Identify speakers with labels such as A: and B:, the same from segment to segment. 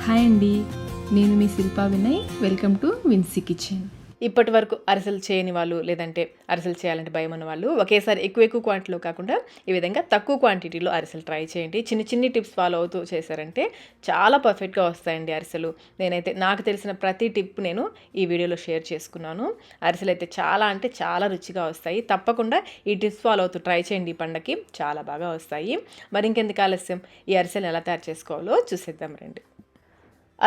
A: Hi అండి, నేను మీ Shilpa Vinay. Welcome to Vinsy kitchen.
B: ఇప్పటి వరకు అరిసెలు చేయని వాళ్ళు, లేదంటే అరిసెలు చేయాలంటే భయం ఉన్న వాళ్ళు ఒకేసారి ఎక్కువ క్వాంటిటీలో కాకుండా ఈ విధంగా తక్కువ క్వాంటిటీలో అరిసెలు ట్రై చేయండి. చిన్ని టిప్స్ ఫాలో అవుతూ చేశారంటే చాలా పర్ఫెక్ట్గా వస్తాయండి అరిసెలు. నేనైతే నాకు తెలిసిన ప్రతి టిప్ నేను ఈ వీడియోలో షేర్ చేసుకున్నాను. అరిసెలు అయితే చాలా అంటే చాలా రుచిగా వస్తాయి. తప్పకుండా ఈ టిప్స్ ఫాలో అవుతూ ట్రై చేయండి. ఈ పండగకి చాలా బాగా వస్తాయి. మరి ఇంకెందుకు ఆలస్యం, ఈ అరిసెలు ఎలా తయారు చేసుకోవాలో చూసేద్దాం రండి.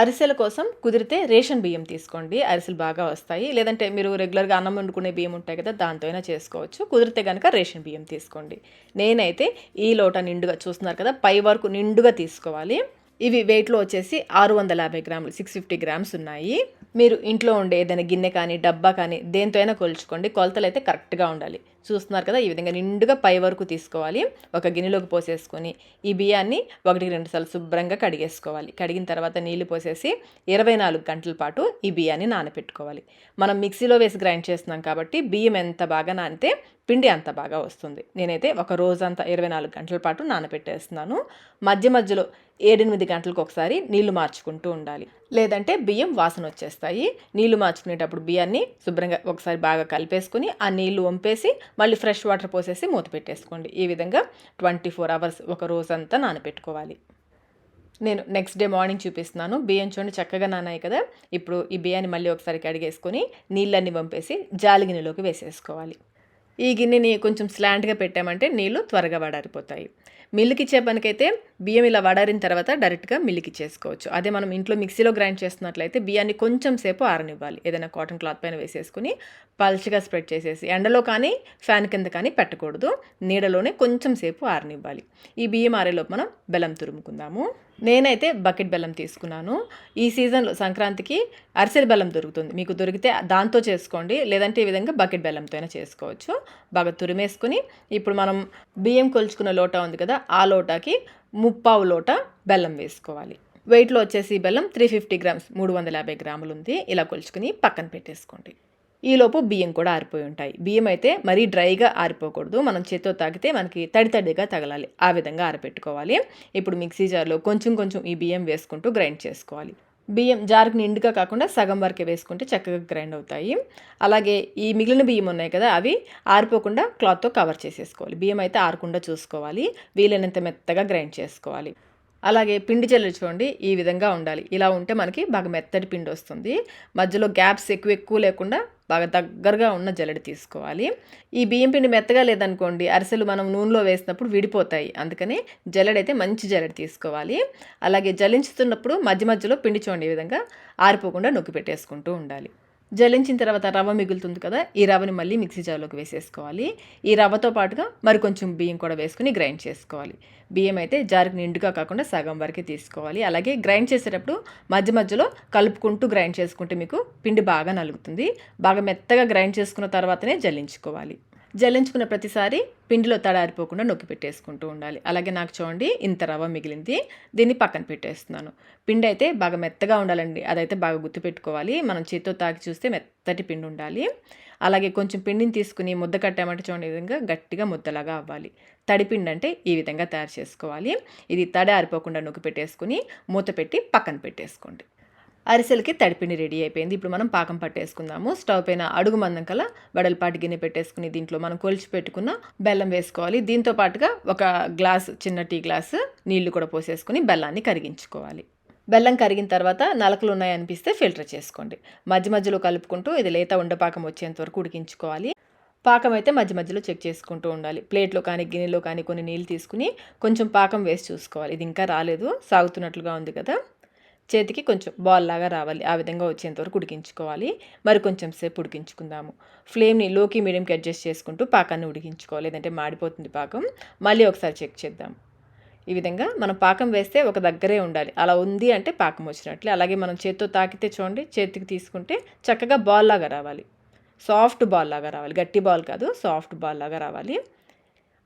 B: అరిసెల కోసం కుదిరితే రేషన్ బియ్యం తీసుకోండి, అరిసెలు బాగా వస్తాయి. లేదంటే మీరు రెగ్యులర్గా అన్నం వండుకునే బియ్యం ఉంటాయి కదా, దాంతో అయినా చేసుకోవచ్చు. కుదిరితే కనుక రేషన్ బియ్యం తీసుకోండి. నేనైతే ఈ లోట నిండుగా చూస్తున్నారు కదా, పై వరకు నిండుగా తీసుకోవాలి. ఇవి వెయిట్లో వచ్చేసి 650 గ్రాములు, 650 గ్రామ్స్ ఉన్నాయి. మీరు ఇంట్లో ఉండే ఏదైనా గిన్నె కానీ డబ్బా కానీ దేంతో అయినా కొలుచుకోండి. కొలతలు అయితే కరెక్ట్గా ఉండాలి. చూస్తున్నారు కదా, ఈ విధంగా నిండుగా పై వరకు తీసుకోవాలి. ఒక గిన్నెలోకి పోసేసుకొని ఈ బియ్యాన్ని 1-2 సార్లు శుభ్రంగా కడిగేసుకోవాలి. కడిగిన తర్వాత నీళ్లు పోసేసి 24 గంటల పాటు ఈ బియ్యాన్ని నానబెట్టుకోవాలి. మనం మిక్సీలో వేసి గ్రైండ్ చేస్తున్నాం కాబట్టి బియ్యం ఎంత బాగా నానితే పిండి అంత బాగా వస్తుంది. నేనైతే ఒక రోజంతా 24 గంటల పాటు నానబెట్టేస్తున్నాను. మధ్యలో 7-8 గంటలకు ఒకసారి నీళ్లు మార్చుకుంటూ ఉండాలి, లేదంటే బియ్యం వాసన వచ్చేస్తాయి. నీళ్లు మార్చుకునేటప్పుడు బియ్యాన్ని శుభ్రంగా ఒకసారి బాగా కలిపేసుకుని ఆ నీళ్లు వంపేసి మళ్ళీ ఫ్రెష్ వాటర్ పోసేసి మూత పెట్టేసుకోండి. ఈ విధంగా 24 అవర్స్ ఒక రోజంతా నానబెట్టుకోవాలి. నేను నెక్స్ట్ డే మార్నింగ్ చూపిస్తున్నాను. బియ్యం చూడండి చక్కగా నానాయి కదా. ఇప్పుడు ఈ బియ్యాన్ని మళ్ళీ ఒకసారి కడిగేసుకొని నీళ్ళన్నీ వంపేసి జాలి గిన్నెలోకి వేసేసుకోవాలి. ఈ గిన్నెని కొంచెం స్లాంట్గా పెట్టామంటే నీళ్ళు త్వరగా వడారిపోతాయి. మిల్లుకి ఇచ్చే పనికైతే బియ్యం ఇలా వడారిన తర్వాత డైరెక్ట్గా మిల్లుకి ఇచ్చేసుకోవచ్చు. అదే మనం ఇంట్లో మిక్సీలో గ్రైండ్ చేస్తున్నట్లయితే బియ్యాన్ని కొంచెం సేపు ఆరనివ్వాలి. ఏదైనా కాటన్ క్లాత్ పైన వేసేసుకుని పల్చగా స్ప్రెడ్ చేసేసి ఎండలో కానీ ఫ్యాన్ కింద కానీ పెట్టకూడదు, నీడలోనే కొంచెం సేపు ఆరనివ్వాలి. ఈ బియ్యం ఆరేలోపు మనం బెల్లం తురుముకుందాము. నేనైతే బకెట్ బెల్లం తీసుకున్నాను. ఈ సీజన్లో సంక్రాంతికి అరిసెల బెల్లం దొరుకుతుంది. మీకు దొరికితే దాంతో చేసుకోండి, లేదంటే ఈ విధంగా బకెట్ బెల్లంతో అయినా చేసుకోవచ్చు. బాగా తురిమేసుకుని ఇప్పుడు మనం బియ్యం కొలుచుకున్న లోటా ఉంది కదా, ఆ లోటాకి 3/4 లోట బెల్లం వేసుకోవాలి. వెయిట్లో వచ్చేసి బెల్లం 350 గ్రామ్స్, 350 గ్రాములు ఉంది. ఇలా కొలుచుకుని పక్కన పెట్టేసుకోండి. ఈలోపు బియ్యం కూడా ఆరిపోయి ఉంటాయి. బియ్యం అయితే మరీ డ్రైగా ఆరిపోకూడదు. మనం చేత్తో తాకితే మనకి తడిగా తగలాలి, ఆ విధంగా ఆరబెట్టుకోవాలి. ఇప్పుడు మిక్సీ జార్లో కొంచెం ఈ బియ్యం వేసుకుంటూ గ్రైండ్ చేసుకోవాలి. బియ్యం జార్కి నిండుగా కాకుండా సగం వరకే వేసుకుంటే చక్కగా గ్రైండ్ అవుతాయి. అలాగే ఈ మిగిలిన బియ్యం ఉన్నాయి కదా, అవి ఆరిపోకుండా క్లాత్తో కవర్ చేసేసుకోవాలి. బియ్యం అయితే ఆరకుండా చూసుకోవాలి. వీలైనంత మెత్తగా గ్రైండ్ చేసుకోవాలి. అలాగే పిండి జల్లెడ చూడండి, ఈ విధంగా ఉండాలి. ఇలా ఉంటే మనకి బాగా మెత్తటి పిండి వస్తుంది. మధ్యలో గ్యాప్స్ ఎక్కువ లేకుండా బాగా దగ్గరగా ఉన్న జల్లెడ తీసుకోవాలి. ఈ బియ్యం పిండి మెత్తగా లేదనుకోండి, అరిసెలు మనం నూనెలో వేసినప్పుడు విడిపోతాయి. అందుకని జల్లెడైతే మంచి జల్లెడ తీసుకోవాలి. అలాగే జల్లించుతున్నప్పుడు మధ్యలో పిండి చూడండి, ఈ విధంగా ఆరిపోకుండా నొక్కి పెట్టేసుకుంటూ ఉండాలి. జల్లించిన తర్వాత రవ్వ మిగులుతుంది కదా, ఈ రవ్వని మళ్ళీ మిక్సీ జార్లోకి వేసేసుకోవాలి. ఈ రవ్వతో పాటుగా మరి కొంచెం బియ్యం కూడా వేసుకుని గ్రైండ్ చేసుకోవాలి. బియ్యం అయితే జార్కి నిండుగా కాకుండా సగం వరకే తీసుకోవాలి. అలాగే గ్రైండ్ చేసేటప్పుడు మధ్యలో కలుపుకుంటూ గ్రైండ్ చేసుకుంటే మీకు పిండి బాగా నలుగుతుంది. బాగా మెత్తగా గ్రైండ్ చేసుకున్న తర్వాతనే జల్లించుకోవాలి. జల్లించుకున్న ప్రతిసారి పిండిలో తడారిపోకుండా నొక్కి పెట్టేసుకుంటూ ఉండాలి. అలాగే నాకు చూడండి ఇంత రవ్వ మిగిలింది, దీన్ని పక్కన పెట్టేస్తున్నాను. పిండి అయితే బాగా మెత్తగా ఉండాలండి, అదైతే బాగా గుర్తుపెట్టుకోవాలి. మనం చేతితో తాకి చూస్తే మెత్తటి పిండి ఉండాలి. అలాగే కొంచెం పిండిని తీసుకుని ముద్ద కట్టామంటే చూడండి, ఈ విధంగా గట్టిగా ముద్దలాగా అవ్వాలి. తడిపిండి అంటే ఈ విధంగా తయారు చేసుకోవాలి. ఇది తడి ఆరిపోకుండా నొక్కి పెట్టేసుకుని మూత పెట్టి పక్కన పెట్టేసుకోండి. అరిసెలకి తడిపిండి రెడీ అయిపోయింది. ఇప్పుడు మనం పాకం పట్టేసుకుందాము. స్టవ్ పైన అడుగు మందం కల వెడల్పాటి గిన్నె పెట్టేసుకుని దీంట్లో మనం కొలిచి పెట్టుకున్న బెల్లం వేసుకోవాలి. దీంతో పాటుగా ఒక గ్లాస్, చిన్న టీ గ్లాసు నీళ్లు కూడా పోసేసుకుని బెల్లాన్ని కరిగించుకోవాలి. బెల్లం కరిగిన తర్వాత నలకలు ఉన్నాయనిపిస్తే ఫిల్టర్ చేసుకోండి. మధ్యలో కలుపుకుంటూ ఇది లేత ఉండపాకం వచ్చేంత వరకు ఉడికించుకోవాలి. పాకం అయితే మధ్యలో చెక్ చేసుకుంటూ ఉండాలి. ప్లేట్లో కానీ గిన్నెలో కానీ కొన్ని నీళ్ళు తీసుకుని కొంచెం పాకం వేసి చూసుకోవాలి. ఇది ఇంకా రాలేదు, సాగుతున్నట్లుగా ఉంది కదా, చేతికి కొంచెం బాల్ లాగా రావాలి. ఆ విధంగా వచ్చేంత వరకు ఉడికించుకోవాలి. మరి కొంచెం సేపు ఉడికించుకుందాము. ఫ్లేమ్ని లోకి మీడియంకి అడ్జస్ట్ చేసుకుంటూ పాకాన్ని ఉడికించుకోవాలి, లేదంటే మాడిపోతుంది పాకం. మళ్ళీ ఒకసారి చెక్ చేద్దాం. ఈ విధంగా మనం పాకం వేస్తే ఒక దగ్గరే ఉండాలి. అలా ఉంది అంటే పాకం వచ్చినట్లే. అలాగే మనం చేతితో తాకితే చూడండి, చేతికి తీసుకుంటే చక్కగా బాల్ లాగా రావాలి, సాఫ్ట్ బాల్ లాగా రావాలి. గట్టి బాల్ కాదు, సాఫ్ట్ బాల్ లాగా రావాలి.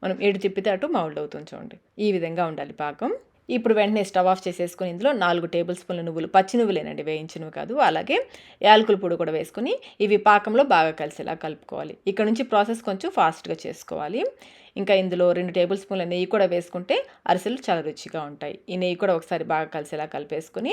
B: మనం ఎటు తిప్పితే అటు మౌల్డ్ అవుతుంది చూడండి, ఈ విధంగా ఉండాలి పాకం. ఇప్పుడు వెంటనే స్టవ్ ఆఫ్ చేసేసుకుని ఇందులో 4 టేబుల్ స్పూన్ల నువ్వులు, పచ్చి నువ్వులేనండి, వేయించినవి కాదు. అలాగే యాలకుల పొడి కూడా వేసుకుని ఇవి పాకంలో బాగా కలిసేలా కలుపుకోవాలి. ఇక్కడ నుంచి ప్రాసెస్ కొంచెం ఫాస్ట్గా చేసుకోవాలి. ఇంకా ఇందులో 2 టేబుల్ స్పూన్ల నెయ్యి కూడా వేసుకుంటే అరిసెలు చాలా రుచిగా ఉంటాయి. ఈ నెయ్యి కూడా ఒకసారి బాగా కలిసేలా కలిపేసుకుని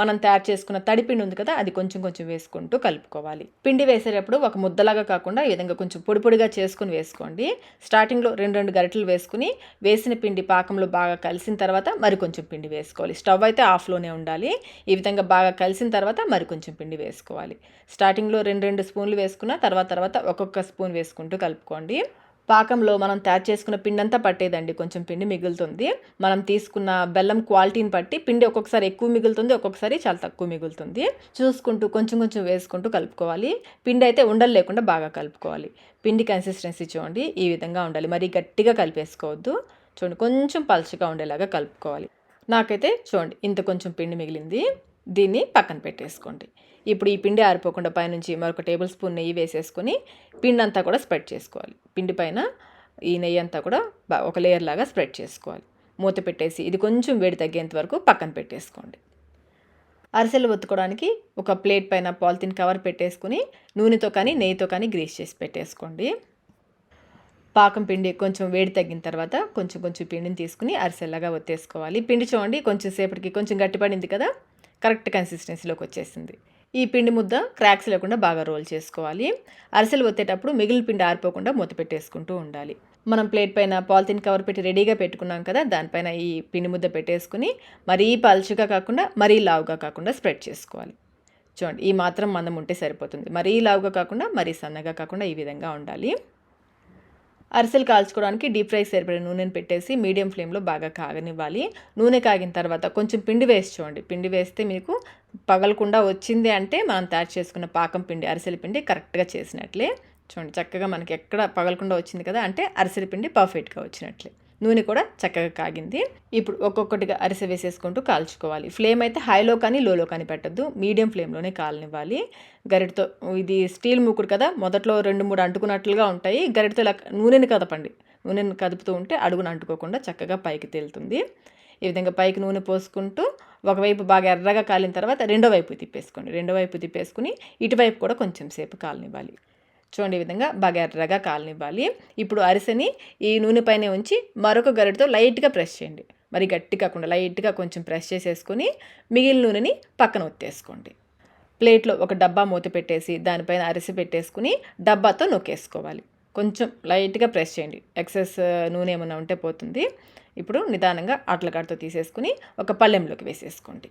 B: మనం తయారు చేసుకున్న తడిపిండి ఉంది కదా, అది కొంచెం కొంచెం వేసుకుంటూ కలుపుకోవాలి. పిండి వేసేటప్పుడు ఒక ముద్దలాగా కాకుండా ఈ విధంగా కొంచెం పొడి పొడిగా చేసుకుని వేసుకోండి. స్టార్టింగ్లో 2 గరిటెలు వేసుకుని వేసిన పిండి పాకంలో బాగా కలిసిన తర్వాత మరి కొంచెం పిండి వేసుకోవాలి. స్టవ్ అయితే ఆఫ్లోనే ఉండాలి. ఈ విధంగా బాగా కలిసిన తర్వాత మరి కొంచెం పిండి వేసుకోవాలి. స్టార్టింగ్లో 2 స్పూన్లు వేసుకున్న తర్వాత ఒక్కొక్క స్పూన్ వేసుకుంటూ కలుపుకోండి. పాకంలో మనం తయారు చేసుకున్న పిండి అంతా పట్టేదండి, కొంచెం పిండి మిగులుతుంది. మనం తీసుకున్న బెల్లం క్వాలిటీని బట్టి పిండి ఒక్కొక్కసారి ఎక్కువ మిగులుతుంది, ఒక్కొక్కసారి చాలా తక్కువ మిగులుతుంది. చూసుకుంటూ కొంచెం కొంచెం వేసుకుంటూ కలుపుకోవాలి. పిండి అయితే ఉండలు లేకుండా బాగా కలుపుకోవాలి. పిండి కన్సిస్టెన్సీ చూడండి, ఈ విధంగా ఉండాలి. మరీ గట్టిగా కలిపేసుకోవద్దు. చూడండి, కొంచెం పలుచగా ఉండేలాగా కలుపుకోవాలి. నాకైతే చూడండి ఇంత కొంచెం పిండి మిగిలింది. దీన్ని పక్కన పెట్టేసుకోండి. ఇప్పుడు ఈ పిండి ఆరిపోకుండా పైనుంచి మరొక టేబుల్ స్పూన్ నెయ్యి వేసేసుకొని పిండి అంతా కూడా స్ప్రెడ్ చేసుకోవాలి. పిండి పైన ఈ నెయ్యి అంతా కూడా ఒక లేయర్ లాగా స్ప్రెడ్ చేసుకోవాలి. మూత పెట్టేసి ఇది కొంచెం వేడి తగ్గేంత వరకు పక్కన పెట్టేసుకోండి. అరిసెలు ఒత్తుకోవడానికి ఒక ప్లేట్ పైన పాలిథిన్ కవర్ పెట్టేసుకుని నూనెతో కానీ నెయ్యితో కానీ గ్రీస్ చేసి పెట్టేసుకోండి. పాకం పిండి కొంచెం వేడి తగ్గిన తర్వాత కొంచెం కొంచెం పిండిని తీసుకుని అరిసెల్లాగా ఒత్తేసుకోవాలి. పిండి చూడండి కొంచెం సేపటికి కొంచెం గట్టిపడింది కదా, కరెక్ట్ కన్సిస్టెన్సీలోకి వచ్చేసింది. ఈ పిండి ముద్ద క్రాక్స్ లేకుండా బాగా రోల్ చేసుకోవాలి. అరిసెలు ఒత్తేటప్పుడు మిగిలిన పిండి ఆరిపోకుండా మూత పెట్టేసుకుంటూ ఉండాలి. మనం ప్లేట్ పైన పాలిథిన్ కవర్ పెట్టి రెడీగా పెట్టుకున్నాం కదా, దానిపైన ఈ పిండి ముద్ద పెట్టేసుకుని మరీ పలుచగా కాకుండా మరీ లావుగా కాకుండా స్ప్రెడ్ చేసుకోవాలి. చూడండి, ఈ మాత్రం మందం ఉంటే సరిపోతుంది. మరీ లావుగా కాకుండా మరీ సన్నగా కాకుండా ఈ విధంగా ఉండాలి. అరిసెలు కాల్చుకోవడానికి డీప్ ఫ్రై సరిపడే నూనెను పెట్టేసి మీడియం ఫ్లేమ్లో బాగా కాగనివ్వాలి. నూనె కాగిన తర్వాత కొంచెం పిండి వేసి చూడండి. పిండి వేస్తే మీకు పగలకుండా వచ్చింది అంటే మనం తయారు చేసుకున్న పాకం పిండి, అరిసెల పిండి కరెక్ట్గా చేసినట్లే. చూడండి, చక్కగా మనకి ఎక్కడ పగలకుండా వచ్చింది కదా, అంటే అరిసెల పిండి పర్ఫెక్ట్గా వచ్చినట్లే. నూనె కూడా చక్కగా కాగింది. ఇప్పుడు ఒక్కొక్కటిగా అరిసె వేసేసుకుంటూ కాల్చుకోవాలి. ఫ్లేమ్ అయితే హైలో కానీ లోలో కానీ పెట్టద్దు, మీడియం ఫ్లేమ్లోనే కాలనివ్వాలి. గరిటతో, ఇది స్టీల్ మూకుడు కదా, మొదట్లో 2-3 అంటుకున్నట్లుగా ఉంటాయి. గరిటతో ఇలా నూనెని కదపండి. నూనెని కదుపుతూ ఉంటే అడుగున అంటుకోకుండా చక్కగా పైకి తేలుతుంది. ఈ విధంగా పైకి నూనె పోసుకుంటూ ఒకవైపు బాగా ఎర్రగా కాలిన తర్వాత రెండో వైపు తిప్పేసుకోండి. రెండో వైపు తిప్పేసుకుని ఇటువైపు కూడా కొంచెం సేపు కాలనివ్వాలి. చూడండి, ఈ విధంగా బాగా ఎర్రగా కాలనివ్వాలి. ఇప్పుడు అరిసెని ఈ నూనె పైన ఉంచి మరొక గరిటతో లైట్గా ప్రెస్ చేయండి. మరి గట్టి కాకుండా లైట్గా కొంచెం ప్రెస్ చేసేసుకొని మిగిలిన నూనెని పక్కన ఒత్తేసుకోండి. ప్లేట్లో ఒక డబ్బా మూత పెట్టేసి దానిపైన అరిసె పెట్టేసుకుని డబ్బాతో నొక్కేసుకోవాలి. కొంచెం లైట్గా ప్రెస్ చేయండి, ఎక్సెస్ నూనె ఏమైనా ఉంటే పోతుంది. ఇప్పుడు నిదానంగా అట్లకాడతో తీసేసుకుని ఒక పళ్ళెంలోకి వేసేసుకోండి.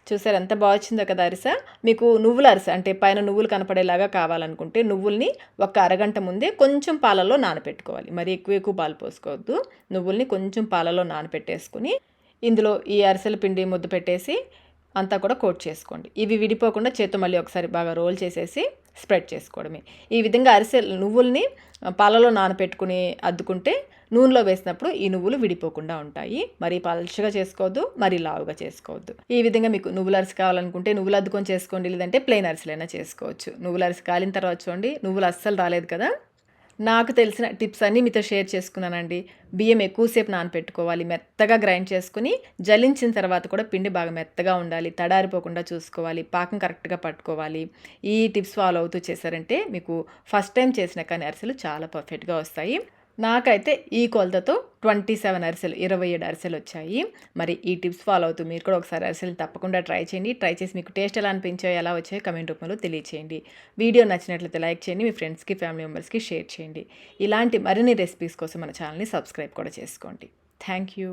B: చూసారు ఎంత బాగా వచ్చిందో కదా అరిసె. మీకు నువ్వుల అరిసె అంటే పైన నువ్వులు కనపడేలాగా కావాలనుకుంటే నువ్వుల్ని ఒక అరగంట ముందే కొంచెం పాలలో నానబెట్టుకోవాలి. మరి ఎక్కువ పాలు పోసుకోవద్దు. నువ్వుల్ని కొంచెం పాలలో నానబెట్టేసుకుని ఇందులో ఈ అరిసెల పిండి ముద్ద పెట్టేసి అంతా కూడా కోట్ చేసుకోండి. ఇవి విడిపోకుండా చేత్తో మళ్ళీ ఒకసారి బాగా రోల్ చేసేసి స్ప్రెడ్ చేసుకోవడమే. ఈ విధంగా అరిసెలు నువ్వుల్ని పాలలో నానబెట్టుకుని అద్దుకుంటే నూనెలో వేసినప్పుడు ఈ నువ్వులు విడిపోకుండా ఉంటాయి. మరీ పలుచగా చేసుకోవద్దు, మరీ లావుగా చేసుకోవద్దు. ఈ విధంగా మీకు నువ్వుల అరిసె కావాలనుకుంటే నువ్వులు అద్దుకొని చేసుకోండి, లేదంటే ప్లెయిన్ అరిసెలైనా చేసుకోవచ్చు. నువ్వుల అరిసె కాలిన తర్వాత చూడండి, నువ్వులు అస్సలు రాలేదు కదా. నాకు తెలిసిన టిప్స్ అన్నీ మీతో షేర్ చేసుకున్నానండి. బియ్యం ఎక్కువసేపు నానపెట్టుకోవాలి, మెత్తగా గ్రైండ్ చేసుకుని జల్లించిన తర్వాత కూడా పిండి బాగా మెత్తగా ఉండాలి, తడారిపోకుండా చూసుకోవాలి, పాకం కరెక్ట్గా పట్టుకోవాలి. ఈ టిప్స్ ఫాలో అవుతూ చేశారంటే మీకు ఫస్ట్ టైం చేసిన కానీ అరిసెలు చాలా పర్ఫెక్ట్గా వస్తాయి. నాకైతే ఈ కొలతతో 27 అరిసెలు, 27 అరిసెలు వచ్చాయి. మరి ఈ టిప్స్ ఫాలో అవుతూ మీరు కూడా ఒకసారి అరిసెలు తప్పకుండా ట్రై చేయండి. ట్రై చేసి మీకు టేస్ట్ ఎలా అనిపించాయో, ఎలా వచ్చాయో కమెంట్ రూపంలో తెలియచేయండి. వీడియో నచ్చినట్లయితే లైక్ చేయండి, మీ ఫ్రెండ్స్కి, ఫ్యామిలీ మెంబర్స్కి షేర్ చేయండి. ఇలాంటి మరిన్ని రెసిపీస్ కోసం మన ఛానల్ని సబ్స్క్రైబ్ కూడా చేసుకోండి. Thank you.